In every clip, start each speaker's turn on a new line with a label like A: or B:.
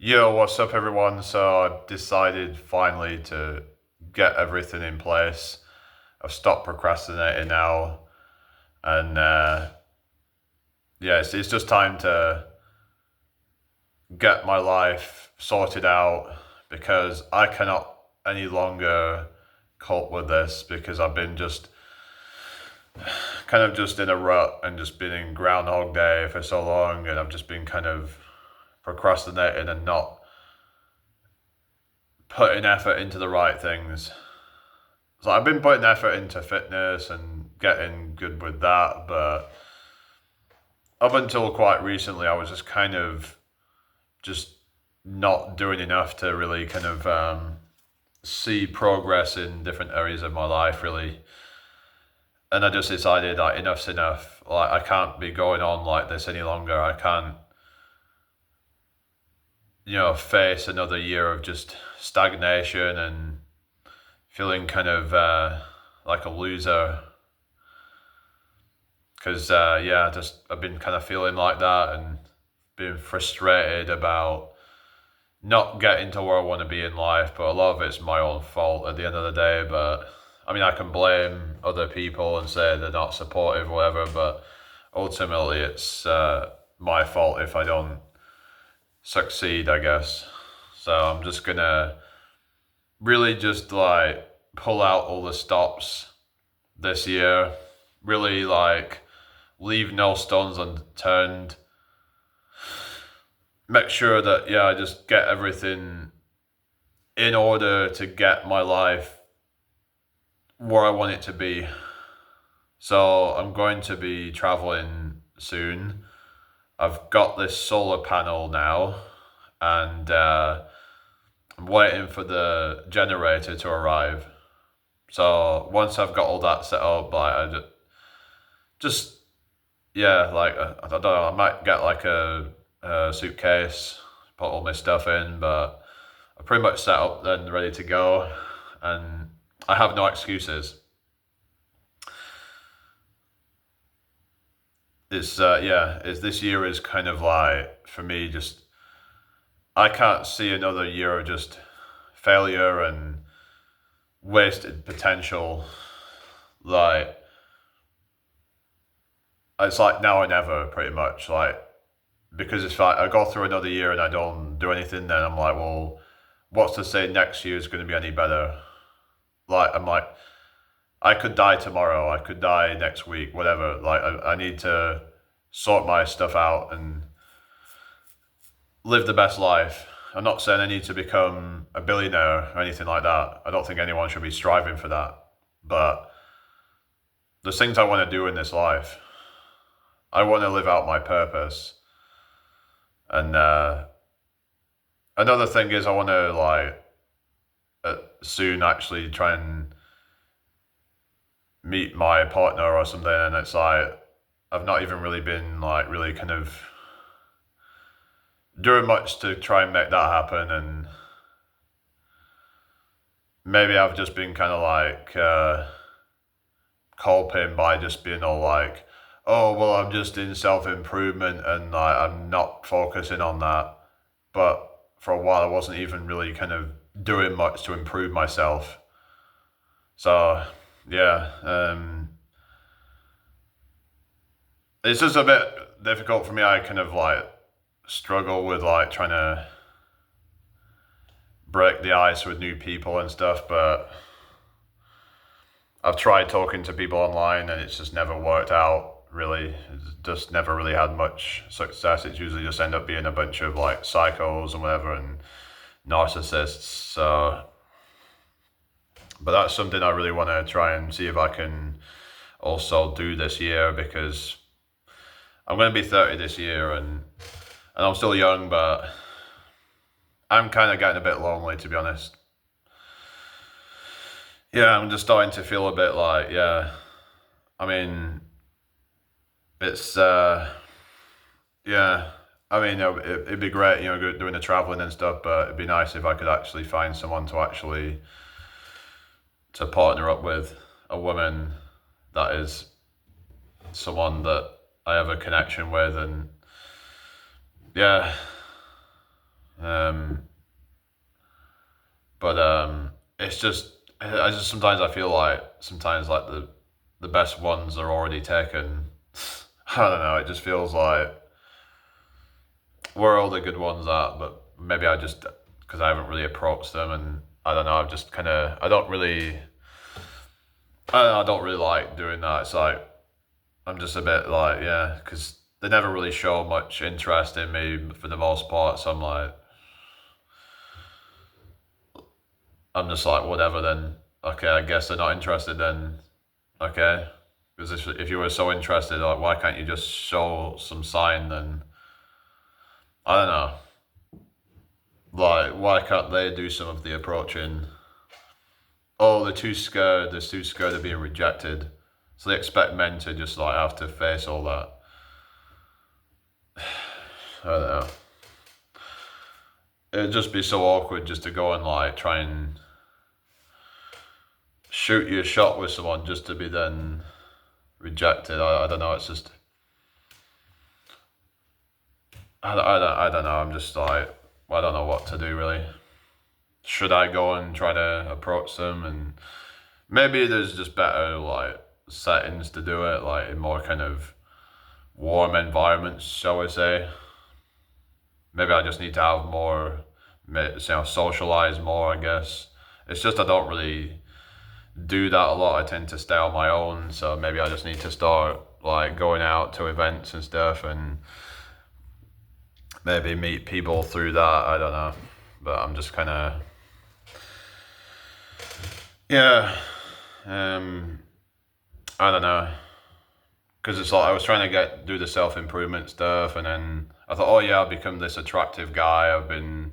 A: Yo, what's up, everyone? So I've decided finally to get everything in place. I've stopped procrastinating now, and yeah, it's just time to get my life sorted out because I cannot any longer cope with this because I've been just kind of just in a rut and just been in Groundhog Day for so long, and I've just been kind of procrastinating and not putting effort into the right things. So I've been putting effort into fitness and getting good with that, but up until quite recently, I was just kind of just not doing enough to really kind of see progress in different areas of my life, really. And I just decided like enough's enough. Like I can't be going on like this any longer. I can't, face another year of just stagnation and feeling kind of like a loser because yeah, just I've been kind of feeling like that and being frustrated about not getting to where I want to be in life. But a lot of it's my own fault at the end of the day. But I mean, I can blame other people and say they're not supportive, or whatever. But ultimately, it's my fault if I don't succeed, I guess. So I'm just gonna really just like pull out all the stops this year. Really like leave no stones unturned. Make sure that yeah, I just get everything in order to get my life where I want it to be. So I'm going to be traveling soon. I've got this solar panel now, and I'm waiting for the generator to arrive. So once I've got all that set up, like just yeah, like I don't know, I might get like a suitcase, put all my stuff in, but I'm pretty much set up and ready to go, and I have no excuses. It's yeah, it's this year is kind of like for me just I can't see another year of just failure and wasted potential. Like it's like now or never, pretty much. Like because if I go through another year and I don't do anything, then I'm like, well, what's to say next year is going to be any better? Like I'm like, I could die tomorrow, I could die next week, whatever. Like I need to sort my stuff out and live the best life. I'm not saying I need to become a billionaire or anything like that. I don't think anyone should be striving for that. But there's things I want to do in this life. I want to live out my purpose. And another thing is I want to like soon actually try and meet my partner or something. And it's like I've not even really been like really kind of doing much to try and make that happen. And maybe I've just been kind of like coping by just being all like, oh well, I'm just in self improvement and like I'm not focusing on that. But for a while, I wasn't even really kind of doing much to improve myself. So yeah, it's just a bit difficult for me. I kind of like struggle with like trying to break the ice with new people and stuff, but I've tried talking to people online and it's just never worked out really. It's just never really had much success. It's usually just end up being a bunch of like psychos and whatever and narcissists. So, but that's something I really want to try and see if I can also do this year because I'm going to be 30 this year and I'm still young, but I'm kind of getting a bit lonely to be honest. Yeah, I'm just starting to feel a bit like, yeah, I mean, it's, yeah, I mean, it'd be great, doing the traveling and stuff, but it'd be nice if I could actually find someone to actually, to partner up with, a woman that is someone that I have a connection with, and yeah, Um, but it's just I just sometimes I feel like sometimes like the best ones are already taken. I don't know. It just feels like where are all the good ones at? But maybe I just because I haven't really approached them, and I don't know. I've just kind of I don't really like doing that. It's like I'm just a bit like yeah, because they never really show much interest in me for the most part. So I'm just like whatever then. Okay, I guess they're not interested then. Okay, because if you were so interested, like why can't you just show some sign then? I don't know. Like why can't they do some of the approaching? Oh, they're too scared. They're too scared of being rejected, so they expect men to just like have to face all that. I don't know. It'd just be so awkward just to go and like try and shoot your shot with someone just to be then rejected. I don't know. It's just I don't know. I'm just like I don't know what to do really. Should I go and try to approach them? And maybe there's just better like settings to do it, like in more kind of warm environments, shall we say. Maybe I just need to have more, socialize more, I guess. It's just I don't really do that a lot. I tend to stay on my own, so maybe I just need to start like going out to events and stuff and maybe meet people through that. I don't know. But I'm just kind of, yeah, um, I don't know. Because it's like I was trying to do the self improvement stuff, and then I thought, oh yeah, I've become this attractive guy. I've been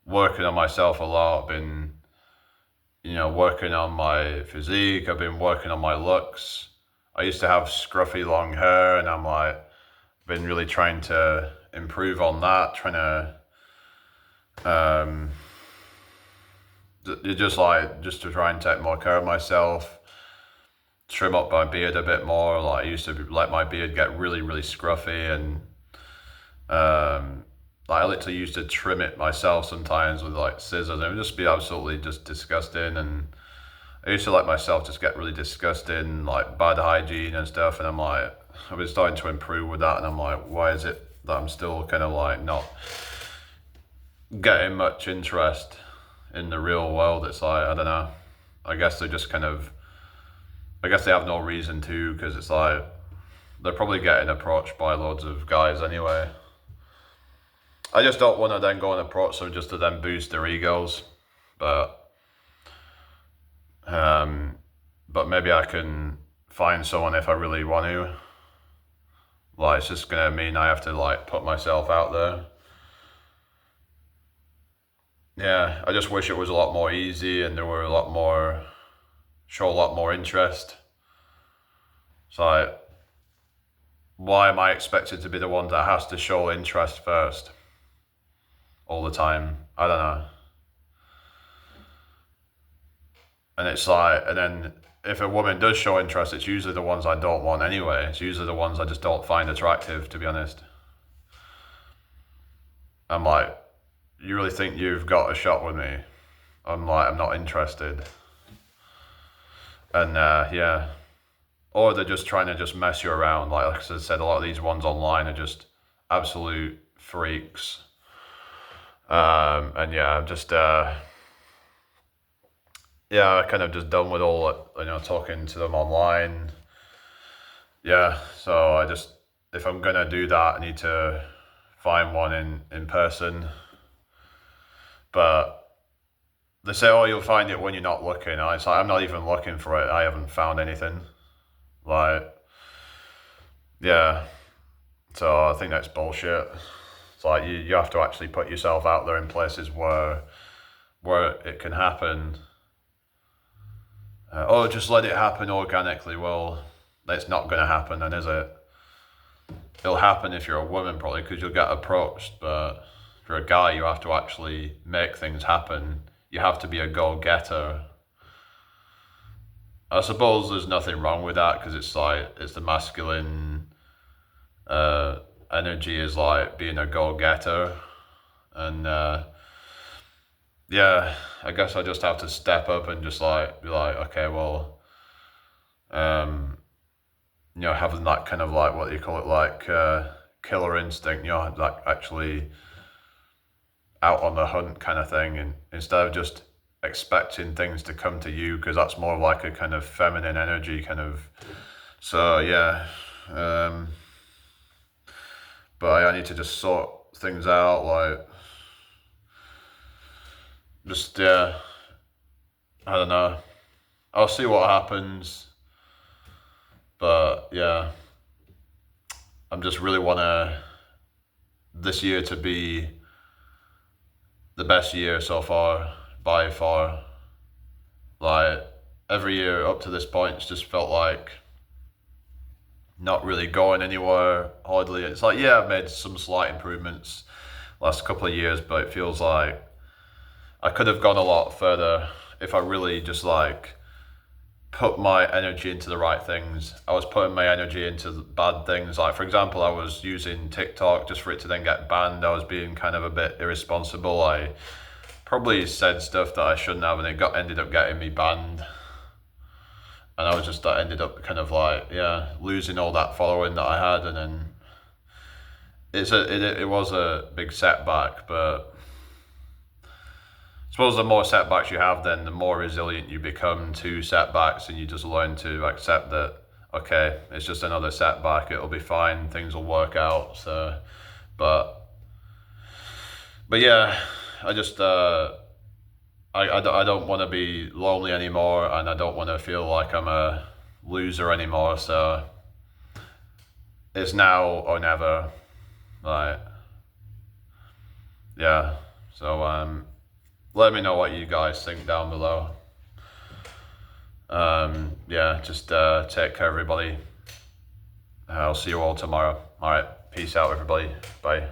A: working on myself a lot. I've been, working on my physique. I've been working on my looks. I used to have scruffy long hair, and I'm like, been really trying to improve on that. Trying to, just to try and take more care of myself. Trim up my beard a bit more. Like I used to let my beard get really, really scruffy, and like I literally used to trim it myself sometimes with like scissors, and it would just be absolutely just disgusting. And I used to let myself just get really disgusting, like bad hygiene and stuff. And I'm like, I've been starting to improve with that, and I'm like, why is it that I'm still kind of like not getting much interest in the real world? It's like I don't know. I guess they're just kind of I guess they have no reason to because it's like they're probably getting approached by loads of guys anyway. I just don't want to then go and approach them just to then boost their egos, but um, but maybe I can find someone if I really want to. Like it's just gonna mean I have to like put myself out there. Yeah, I just wish it was a lot more easy and there were a lot more show a lot more interest. So like, why am I expected to be the one that has to show interest first all the time? I don't know. And it's like, and then if a woman does show interest, it's usually the ones I don't want anyway. It's usually the ones I just don't find attractive, to be honest. I'm like, you really think you've got a shot with me? I'm like, I'm not interested. And yeah. Or they're just trying to just mess you around. Like I said, a lot of these ones online are just absolute freaks. And yeah, I'm just yeah, kind of just done with all talking to them online. Yeah, so I just if I'm gonna do that, I need to find one in person. But they say, oh, you'll find it when you're not looking. And it's like I'm not even looking for it. I haven't found anything. Like, yeah. So I think that's bullshit. It's like you have to actually put yourself out there in places where it can happen. Oh, just let it happen organically. Well, that's not going to happen then, is it? It'll happen if you're a woman, probably, because you'll get approached. But if you're a guy, you have to actually make things happen. You have to be a go-getter. I suppose there's nothing wrong with that because it's like, it's the masculine energy is like being a go-getter. And yeah, I guess I just have to step up and just like be like, okay, well, having that kind of like, what do you call it, like killer instinct, like actually out on the hunt kind of thing, and instead of just expecting things to come to you, because that's more like a kind of feminine energy kind of. So yeah, but I need to just sort things out, like just yeah, I don't know. I'll see what happens, but yeah, I'm just really wanna this year to be the best year so far by far. Like every year up to this point, it's just felt like not really going anywhere hardly. It's like, yeah, I've made some slight improvements last couple of years, but it feels like I could have gone a lot further if I really just like put my energy into the right things. I was putting my energy into bad things. Like, for example, I was using TikTok just for it to then get banned. I was being kind of a bit irresponsible. I probably said stuff that I shouldn't have, and it ended up getting me banned. And I ended up kind of like, yeah, losing all that following that I had, and then it was a big setback. But I suppose the more setbacks you have, then the more resilient you become to setbacks, and you just learn to accept that, okay, it's just another setback, it'll be fine, things will work out. So, but yeah, I just I don't want to be lonely anymore, and I don't want to feel like I'm a loser anymore. So it's now or never. Like, yeah. So let me know what you guys think down below. Yeah, just take care, everybody. I'll see you all tomorrow. All right, peace out, everybody. Bye.